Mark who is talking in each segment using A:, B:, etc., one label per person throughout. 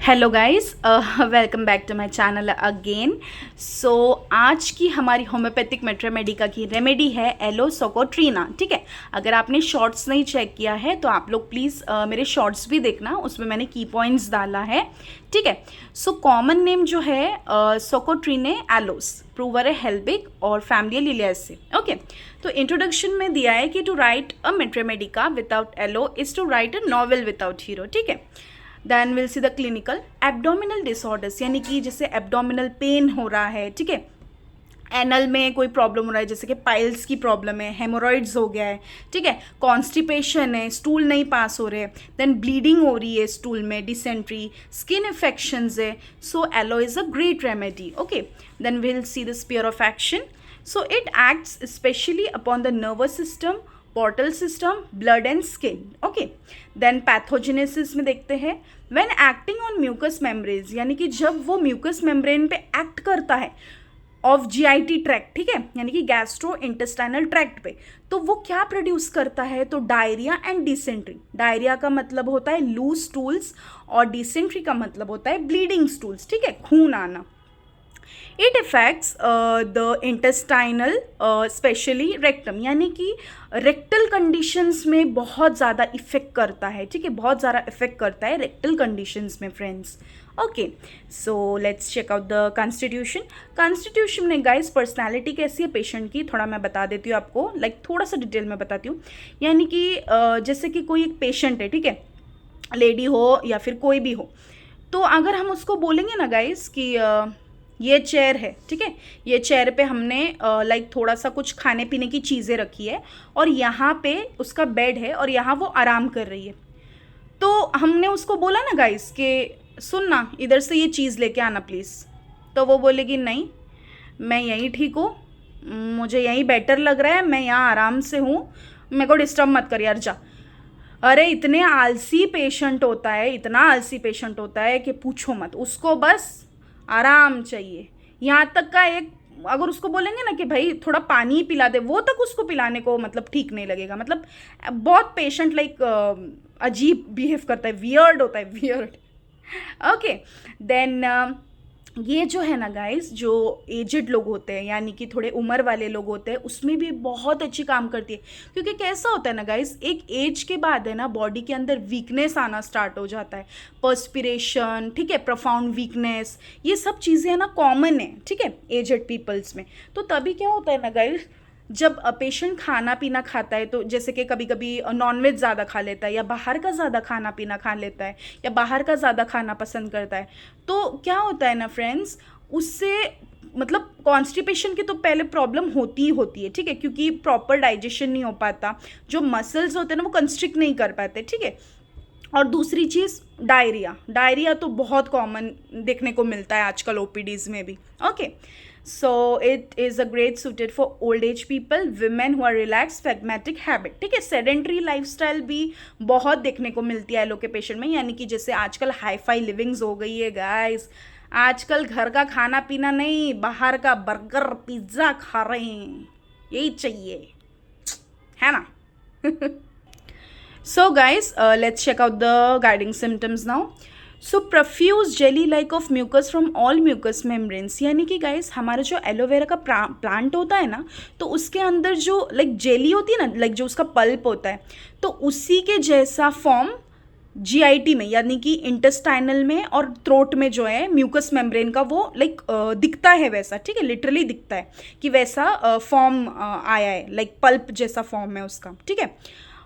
A: Hello guys, welcome back to my channel again. So आज की हमारी होम्योपैथिक मेट्रामेडिका की रेमेडी है एलोसोकोट्रीना। ठीक है, अगर आपने शॉर्ट्स नहीं चेक किया है तो आप लोग प्लीज़ मेरे शॉर्ट्स भी देखना, उसमें मैंने की पॉइंट्स डाला है। ठीक है, सो कॉमन नेम जो है सोकोट्रीने एलोस, प्रूवर है हेल्बिक और फैमिली लिलियासी। ओके, तो इंट्रोडक्शन में दिया है कि to write a materia medica without aloe is to write a novel without hero. ठीक है, then will see the clinical abdominal disorders, यानी कि जैसे एब्डोमिनल पेन हो रहा है, ठीक है, एनल में कोई प्रॉब्लम हो रहा है, जैसे कि पाइल्स की प्रॉब्लम है, हेमोरॉइड्स हो गया है, ठीक है, कॉन्स्टिपेशन है, स्टूल नहीं पास हो रहे, देन ब्लीडिंग हो रही है स्टूल में, डिसेंट्री, स्किन इन्फेक्शंस है, so aloe is a great remedy. Okay, then will see the sphere of action. So it acts specially upon the nervous system, portal system, blood and skin. Okay, then pathogenesis में देखते हैं when acting on mucous membrane, यानी कि जब वो mucus membrane पे act करता है ऑफ जीआईटी ट्रैक्ट, ठीक है, यानी कि गैस्ट्रो इंटेस्टाइनल ट्रैक्ट पे, तो वो क्या प्रोड्यूस करता है, तो डायरिया एंड डिसेंट्री। डायरिया का मतलब होता है लूज स्टूल्स और डिसेंट्री का मतलब होता है ब्लीडिंग स्टूल्स, ठीक है, खून आना। It effects the intestinal specially rectum, यानी कि रेक्टल कंडीशंस में बहुत ज़्यादा इफेक्ट करता है। ठीक है, बहुत ज़्यादा इफेक्ट करता है रेक्टल कंडीशंस में friends. Okay, so let's check out the constitution. Constitution में गाइस पर्सनालिटी कैसी है पेशेंट की, थोड़ा मैं बता देती हूँ आपको, थोड़ा सा डिटेल में बताती हूँ। यानी कि जैसे कि कोई एक पेशेंट है, ठीक है, लेडी हो या फिर कोई भी हो, तो अगर हम उसको बोलेंगे ना गाइस कि ये चेयर है, ठीक है, ये चेयर पे हमने थोड़ा सा कुछ खाने पीने की चीज़ें रखी है और यहाँ पे उसका बेड है और यहाँ वो आराम कर रही है, तो हमने उसको बोला ना गाइस कि सुन ना, इधर से ये चीज़ लेके आना प्लीज़, तो वो बोलेगी नहीं, मैं यहीं ठीक हूँ, मुझे यहीं बेटर लग रहा है, मैं यहाँ आराम से हूँ, मेरे को डिस्टर्ब मत कर यार, जा। अरे इतने आलसी पेशेंट होता है, इतना आलसी पेशेंट होता है कि पूछो मत, उसको बस आराम चाहिए। यहाँ तक का एक, अगर उसको बोलेंगे ना कि भाई थोड़ा पानी ही पिला दे, वो तक उसको पिलाने को मतलब ठीक नहीं लगेगा। मतलब बहुत पेशेंट अजीब बिहेव करता है, वियर्ड होता है, वियर्ड। ओके, देन ये जो है ना गाइस, जो एजेड लोग होते हैं, यानी कि थोड़े उम्र वाले लोग होते हैं, उसमें भी बहुत अच्छी काम करती है। क्योंकि कैसा होता है ना गाइस, एक एज के बाद है ना बॉडी के अंदर वीकनेस आना स्टार्ट हो जाता है, पर्स्पिरेशन, ठीक है, प्रोफाउंड वीकनेस, ये सब चीज़ें है ना कॉमन है, ठीक है, एजेड पीपल्स में। तो तभी क्या होता है ना गाइस, जब पेशेंट खाना पीना खाता है, तो जैसे कि कभी कभी नॉनवेज ज़्यादा खा लेता है या बाहर का ज़्यादा खाना पीना खा लेता है या बाहर का ज़्यादा खाना पसंद करता है, तो क्या होता है ना फ्रेंड्स, उससे मतलब कॉन्स्टिपेशन की तो पहले प्रॉब्लम होती ही होती है, ठीक है, क्योंकि प्रॉपर डाइजेशन नहीं हो पाता, जो मसल्स होते हैं ना वो कंस्ट्रिक्ट नहीं कर पाते, ठीक है। और दूसरी चीज़ डायरिया, डायरिया तो बहुत कॉमन देखने को मिलता है आजकल ओपीडीज़ में भी। Okay, so it is a great suited for old age people, women who are relax phlegmatic habit, ठीक है, सेडेंट्री लाइफस्टाइल भी बहुत देखने को मिलती है एलो के पेशेंट में, यानी कि जैसे आजकल हाई फाई लिविंग्स हो गई है गाइस, आजकल घर का खाना पीना नहीं, बाहर का बर्गर पिज्ज़ा खा रहे हैं, यही चाहिए, है ना। So guys, let's check out the guiding symptoms now. So profuse jelly like of mucus from all mucous membranes, यानी कि गाइस हमारा जो एलोवेरा का प्लांट होता है ना, तो उसके अंदर जो जेली होती है ना, जो उसका पल्प होता है, तो उसी के जैसा फॉर्म जीआईटी में, यानी कि इंटेस्टाइनल में और थ्रोट में जो है म्यूकस मेम्ब्रेन का वो दिखता है वैसा, ठीक है, लिटरली दिखता है कि वैसा फॉर्म आया है, पल्प जैसा फॉर्म है उसका, ठीक है।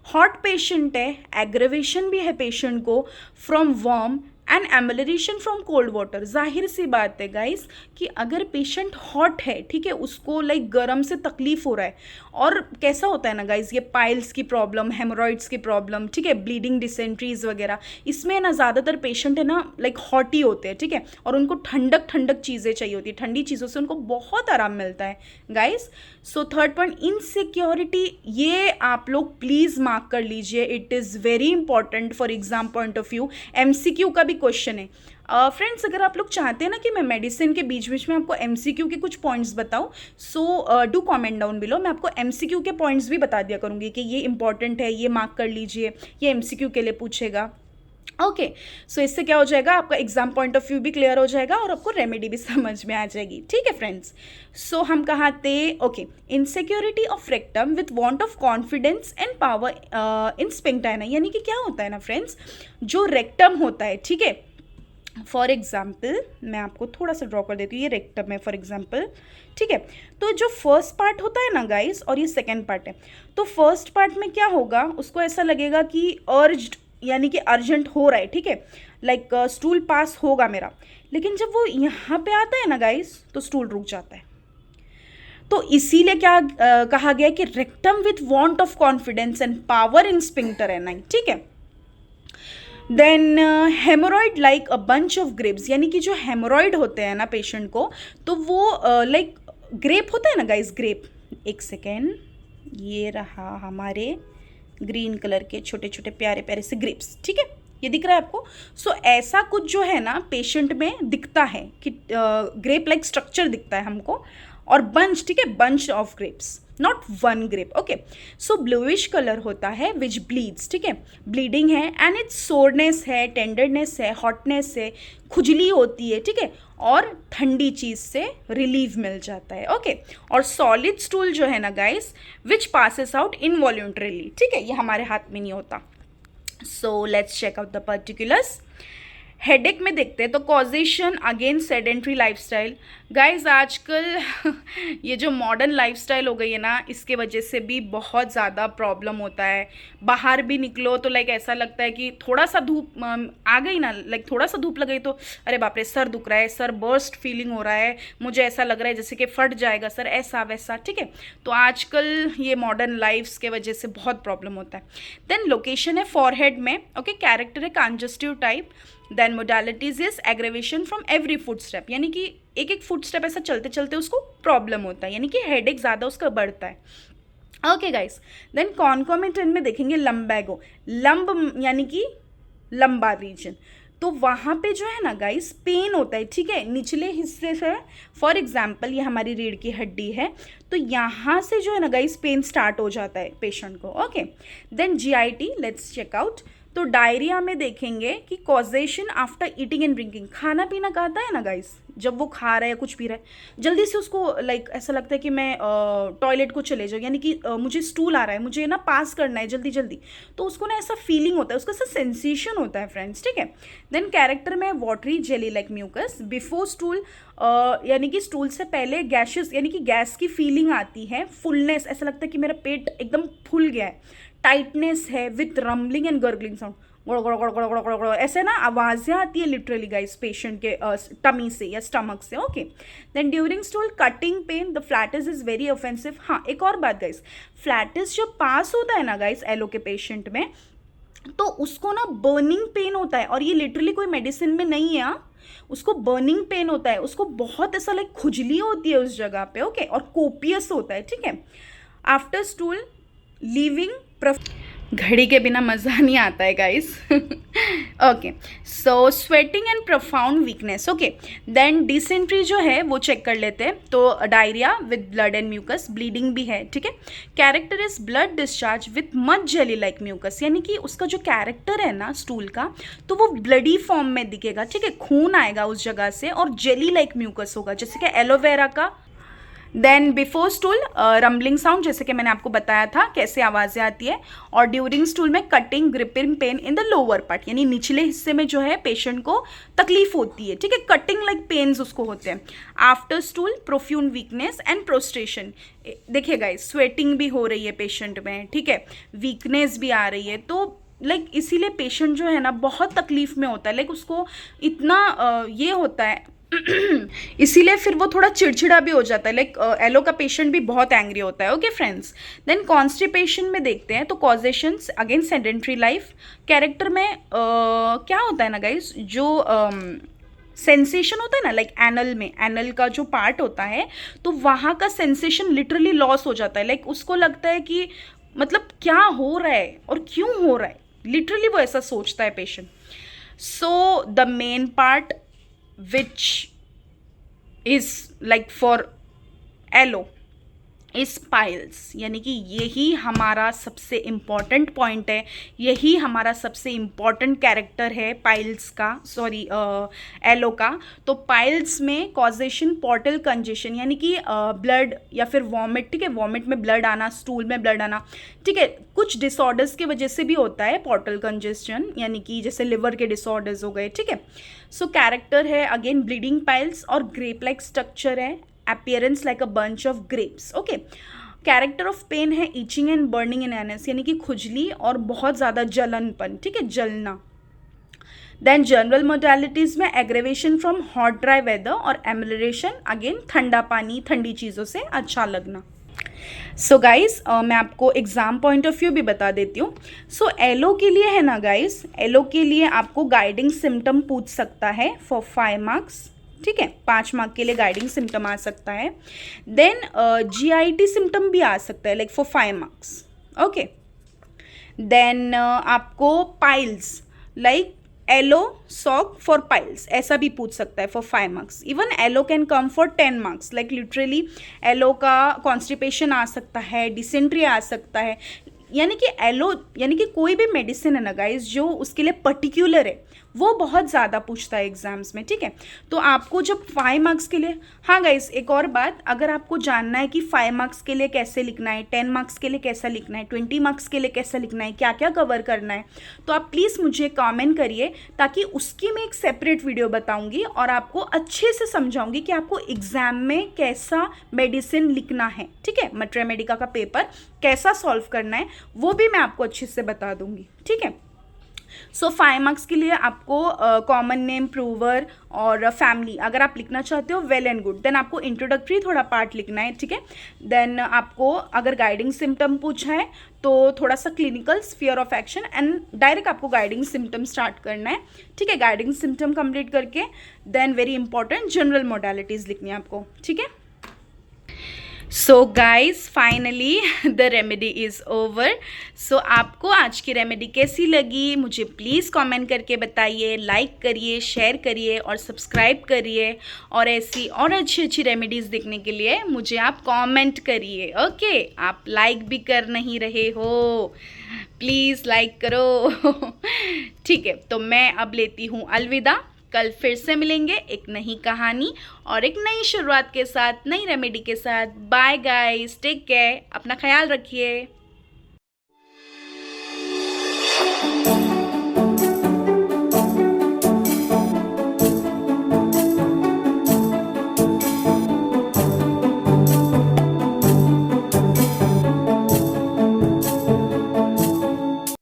A: हॉट पेशेंट है, एग्रेवेशन भी है पेशेंट को from warm and amelioration from cold water. जाहिर सी बात है गाइस कि अगर पेशेंट हॉट है, ठीक है, उसको गर्म से तकलीफ हो रहा है, और कैसा होता है ना गाइस, ये पाइल्स की प्रॉब्लम, हेमोरॉइड्स की प्रॉब्लम, ठीक है, ब्लीडिंग, डिसेंट्रीज वगैरह, इसमें ना ज़्यादातर पेशेंट है ना हॉट ही होते हैं, ठीक है, और उनको ठंडक ठंडक चीज़ें चाहिए होती है, ठंडी चीज़ों से उनको बहुत आराम मिलता है guys. So third point, insecurity, ये आप लोग प्लीज़ मार्क कर लीजिए, it is very important for exam point of view, MCQ का भी क्वेश्चन है। फ्रेंड्स, अगर आप लोग चाहते हैं ना कि मैं मेडिसिन के बीच बीच में आपको एमसीक्यू के कुछ पॉइंट्स बताऊं, so do comment down below, मैं आपको एमसीक्यू के पॉइंट्स भी बता दिया करूंगी कि ये इंपॉर्टेंट है, ये मार्क कर लीजिए, ये एमसीक्यू के लिए पूछेगा। ओके, सो इससे क्या हो जाएगा, आपका एग्जाम पॉइंट ऑफ व्यू भी क्लियर हो जाएगा और आपको रेमेडी भी समझ में आ जाएगी। ठीक है फ्रेंड्स, सो हम कहाँ थे? Okay, insecurity of rectum with want of confidence and power in sphincter ani, यानी कि क्या होता है ना फ्रेंड्स, जो रेक्टम होता है, ठीक है, फॉर एग्जाम्पल मैं आपको थोड़ा सा ड्रॉ कर देती हूँ, ये रेक्टम है फॉर एग्जाम्पल, ठीक है। तो जो फर्स्ट पार्ट होता है ना गाइस, और ये सेकेंड पार्ट है, तो फर्स्ट पार्ट में क्या होगा, उसको ऐसा लगेगा कि अर्ज्ड, यानी कि अर्जेंट हो रहा है, ठीक है, लाइक स्टूल पास होगा मेरा, लेकिन जब वो यहाँ पे आता है ना गाइस, तो स्टूल रुक जाता है। तो इसीलिए क्या कहा गया कि rectum with want of confidence and power in sphincter ani, ठीक है। Then haemorrhoid like a bunch of grapes, यानी कि जो हेमोरॉइड होते हैं ना पेशेंट को, तो वो लाइक ग्रेप होता है ना गाइस, ग्रेप, एक सेकेंड, ये रहा हमारे ग्रीन कलर के छोटे छोटे प्यारे प्यारे से ग्रेप्स, ठीक है, ये दिख रहा है आपको। सो ऐसा कुछ जो है ना पेशेंट में दिखता है कि ग्रेप लाइक स्ट्रक्चर दिखता है हमको, और बंच, ठीक है, bunch of grapes, not one grape. Okay, so bluish colour होता है विच ब्लीड्स, ठीक है, ब्लीडिंग है, एंड इट्स सोरनेस है, टेंडरनेस है, हॉटनेस है, खुजली होती है, ठीक है, और ठंडी चीज़ से रिलीफ मिल जाता है। ओके, और सॉलिड स्टूल जो है ना guys, which passes out involuntarily, ठीक है, ये हमारे हाथ में नहीं होता। So let's check out the particulars. Headache में देखते हैं तो causation again sedentary lifestyle. Guys आजकल ये जो मॉडर्न लाइफस्टाइल हो गई है ना, इसके वजह से भी बहुत ज़्यादा प्रॉब्लम होता है। बाहर भी निकलो तो लाइक ऐसा लगता है कि थोड़ा सा धूप आ गई ना, लाइक थोड़ा सा धूप लग गई तो अरे बाप रे सर दुख रहा है, सर बर्स्ट फीलिंग हो रहा है, मुझे ऐसा लग रहा है जैसे कि फट जाएगा सर, ऐसा वैसा, ठीक है। तो आजकल ये मॉडर्न लाइफ्स के वजह से बहुत प्रॉब्लम होता है। देन लोकेशन है फॉरहेड में, ओके, कैरेक्टर है congestive type. Then modalities is aggravation from every foot step, यानी कि एक एक फुट स्टेप ऐसा चलते चलते उसको प्रॉब्लम होता है, यानी कि हेडेक ज़्यादा उसका बढ़ता है। ओके गाइस, देन कॉन्कोमिटेंट में देखेंगे लंबैगो, लंब यानी कि लंबा रीजन, तो वहाँ पे जो है ना गाइस पेन होता है, ठीक है, निचले हिस्से से। फॉर एग्जाम्पल ये हमारी रीढ़ की हड्डी है, तो यहाँ से जो है ना गाइस पेन स्टार्ट हो जाता है पेशेंट को। Okay, then GIT, let's check out. तो डायरिया में देखेंगे कि causation after eating and drinking, खाना पीना खाता है ना गाइस, जब वो खा रहा है कुछ पी रहा है, जल्दी से उसको लाइक ऐसा लगता है कि मैं टॉयलेट को चले जाऊँ, यानी कि मुझे स्टूल आ रहा है, मुझे ना पास करना है जल्दी जल्दी, तो उसको ना ऐसा फीलिंग होता है, उसका ऐसा सेंसेशन होता है फ्रेंड्स, ठीक है। देन कैरेक्टर में watery jelly like mucus before stool, यानी कि स्टूल से पहले गैसेस, यानी कि गैस की फीलिंग आती है, फुलनेस, ऐसा लगता है कि मेरा पेट एकदम फुल गया है, टाइटनेस है with rumbling and gargling sound, गड़ गड़ गड़ गड़ गड़ गड़ गड़, ऐसे ना आवाज़ें आती है लिटरली गाइस पेशेंट के टमी से या स्टमक से। Okay, then during stool cutting pain, the flatus is very offensive. हाँ, एक और बात गाइस, फ्लैटिस जो पास होता है ना गाइस एलो के पेशेंट में, तो उसको ना बर्निंग पेन होता है, और ये लिटरली कोई मेडिसिन में नहीं है, उसको बर्निंग पेन होता है, उसको बहुत ऐसा लाइक खुजली होती है उस जगह पे। ओके, और कोपियस होता है, ठीक है। आफ्टर स्टूल लीविंग, घड़ी के बिना मज़ा नहीं आता है guys. Okay, so sweating and profound weakness. Okay, then dysentery जो है वो चेक कर लेते हैं, तो diarrhoea with blood and mucus, bleeding भी है, ठीक है। Character is blood discharge with much jelly like mucus, यानी कि उसका जो कैरेक्टर है ना स्टूल का, तो वो ब्लडी फॉर्म में दिखेगा, ठीक है, खून आएगा उस जगह से और जेली लाइक म्यूकस होगा, जैसे कि एलोवेरा का। Then before stool rumbling sound, जैसे कि मैंने आपको बताया था कैसे आवाज़ें आती है, और ड्यूरिंग स्टूल में cutting gripping pain in the lower part, यानी निचले हिस्से में जो है पेशेंट को तकलीफ होती है, ठीक है, कटिंग लाइक पेन्स उसको होते हैं। After stool profuse weakness and prostration, देखिए गाइस स्वेटिंग भी हो रही है पेशेंट में, ठीक है, वीकनेस भी आ रही है, तो लाइक इसीलिए पेशेंट जो है ना बहुत तकलीफ में होता है, लाइक उसको इतना ये होता है इसीलिए फिर वो थोड़ा चिड़चिड़ा भी हो जाता है, लाइक एलो का पेशेंट भी बहुत एंग्री होता है। ओके फ्रेंड्स, देन कॉन्स्टिपेशन में देखते हैं, तो कॉजेशंस अगेन सेडेंट्री लाइफ। कैरेक्टर में क्या होता है ना गाइस, जो सेंसेशन होता है ना, लाइक एनल में, एनल का जो पार्ट होता है, तो वहाँ का सेंसेशन लिटरली लॉस हो जाता है, लाइक उसको लगता है कि मतलब क्या हो रहा है और क्यों हो रहा है, लिटरली वो ऐसा सोचता है patient. So the main part which is like for aloe, इस पाइल्स, यानी कि यही हमारा सबसे इम्पॉर्टेंट पॉइंट है, यही हमारा सबसे इम्पॉर्टेंट कैरेक्टर है पाइल्स का, सॉरी एलो का। तो पाइल्स में कॉजेशन पोर्टल कंजेशन, यानी कि ब्लड या फिर वॉमिट, ठीक है, वॉमिट में ब्लड आना, स्टूल में ब्लड आना, ठीक है, कुछ डिसऑर्डर्स की वजह से भी होता है पोर्टल कंजेशन, यानी कि जैसे लिवर के डिसऑर्डर्स हो गए, ठीक है। सो कैरेक्टर है अगेन ब्लीडिंग पाइल्स और ग्रेप लाइक स्ट्रक्चर है, appearance like a bunch of grapes, okay. Character of pain है itching and burning in anus, यानी कि खुजली और बहुत ज़्यादा जलनपन, ठीक है, जलना। देन जनरल मोडालिटीज़ में aggravation from hot dry weather और एमलरेशन, अगेन ठंडा पानी, ठंडी चीज़ों से अच्छा लगना। सो गाइज मैं आपको एग्जाम पॉइंट ऑफ व्यू भी बता देती हूँ। सो एलो के लिए है ना गाइज, एलो के लिए आपको गाइडिंग सिम्टम पूछ सकता है फॉर 5 मार्क्स, ठीक है, 5 मार्क के लिए गाइडिंग सिम्टम आ सकता है। देन GIT सिम्टम भी आ सकता है like for 5 marks, okay. Then आपको piles like aloe soc for piles ऐसा भी पूछ सकता है for 5 marks. Even aloe can come for 10 marks, like literally aloe का कॉन्स्टिपेशन आ सकता है, डिसेंट्री आ सकता है, यानी कि एलो यानी कि कोई भी मेडिसिन है ना गाइज जो उसके लिए पर्टिकुलर है वो बहुत ज़्यादा पूछता है एग्जाम्स में, ठीक है। तो आपको जब 5 मार्क्स के लिए, हाँ गाइज एक और बात, अगर आपको जानना है कि 5 मार्क्स के लिए कैसे लिखना है, 10 मार्क्स के लिए कैसा लिखना है, 20 मार्क्स के लिए कैसा लिखना है, क्या क्या कवर करना है, तो आप प्लीज़ मुझे कमेंट करिए, ताकि उसकी मैं एक सेपरेट वीडियो बताऊंगी और आपको अच्छे से समझाऊंगी कि आपको एग्जाम में कैसा मेडिसिन लिखना है, ठीक है, मैट्रे मेडिका का पेपर कैसा सॉल्व करना है वो भी मैं आपको अच्छे से बता दूंगी, ठीक है। सो 5 मार्क्स के लिए आपको कॉमन नेम, प्रूवर और फैमिली अगर आप लिखना चाहते हो, वेल एंड गुड। देन आपको इंट्रोडक्टरी थोड़ा पार्ट लिखना है, ठीक है। देन आपको अगर गाइडिंग सिम्टम पूछा है तो थोड़ा सा clinicals, fear of action and direct आपको गाइडिंग सिम्टम स्टार्ट करना है, ठीक है। गाइडिंग सिम्टम कंप्लीट करके then very important general modalities लिखनी है आपको, ठीक है। So guys finally the remedy is over. सो आपको आज की रेमेडी कैसी लगी मुझे प्लीज़ कमेंट करके बताइए, लाइक करिए, शेयर करिए और सब्सक्राइब करिए, और ऐसी और अच्छी अच्छी रेमेडीज़ देखने के लिए मुझे आप कमेंट करिए, ओके। आप लाइक भी कर नहीं रहे हो, प्लीज़ लाइक करो ठीक है। तो मैं अब लेती हूँ अलविदा, कल फिर से मिलेंगे एक नई कहानी और एक नई शुरुआत के साथ, नई रेमेडी के साथ। बाय गाइस, टेक केयर, अपना ख्याल रखिए।